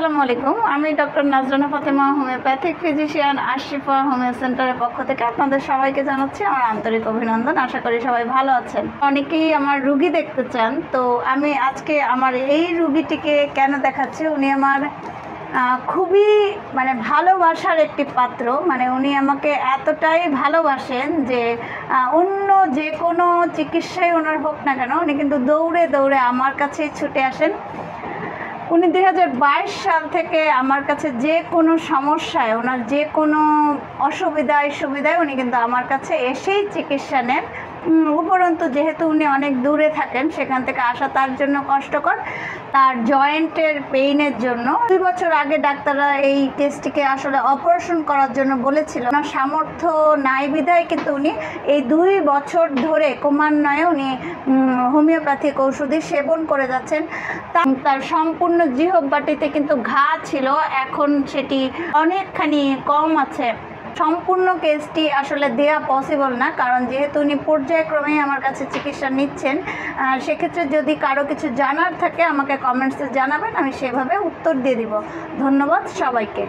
আসসালামু আলাইকুম। আমি doctor Nazrana Fatema, homeopathic physician, Ashifa homeo সেন্টারের পক্ষ থেকে আপনাদের সবাইকে জানাচ্ছি আমার আন্তরিক অভিনন্দন। আশা করি সবাই ভালো আছেন। অনেকেই আমার রুগী দেখতে চান, তো আমি আজকে আমার এই রুগীটিকে কেন দেখাচ্ছি, উনি আমার খুবই ভালোবাসার একটি পাত্র। উনি আমাকে এতটাই ভালোবাসেন যে অন্য যে কোনো চিকিৎসাই ওনার হোক না কেন, উনি কিন্তু দৌড়ে দৌড়ে আমার কাছেই ছুটে আসেন। উনি 2022 সাল থেকে আমার কাছে যে কোনো সমস্যায়, ওনার যে কোনো সুবিধায় উনি কিন্তু আমার কাছে এসেই চিকিৎসা নেন। উপরন্তু যেহেতু উনি অনেক দূরে থাকেন, সেখান থেকে আসা তার জন্য কষ্টকর, তার জয়েন্টের পেইনের জন্য 2 বছর আগে ডাক্তাররা এই টেস্টটিকে আসলে অপারেশন করার জন্য বলেছিল। ওনার সামর্থ্য নাই বিধায় কিন্তু উনি এই 2 বছর ধরে ক্রমান্বয়ে উনি হোমিওপ্যাথিক ঔষধি সেবন করে যাচ্ছেন। তার সম্পূর্ণ জিহ্বাটিতে কিন্তু ঘা ছিল, এখন সেটি অনেকখানি কম আছে। সম্পূর্ণ কেসটি আসলে দেয়া পসিবল না, কারণ যেহেতু উনি পর্যায়ক্রমেই আমার কাছে চিকিৎসা নিচ্ছেন। সেক্ষেত্রে যদি কারো কিছু জানার থাকে আমাকে কমেন্টসে জানাবেন, আমি সেভাবে উত্তর দিয়ে দিব। ধন্যবাদ সবাইকে।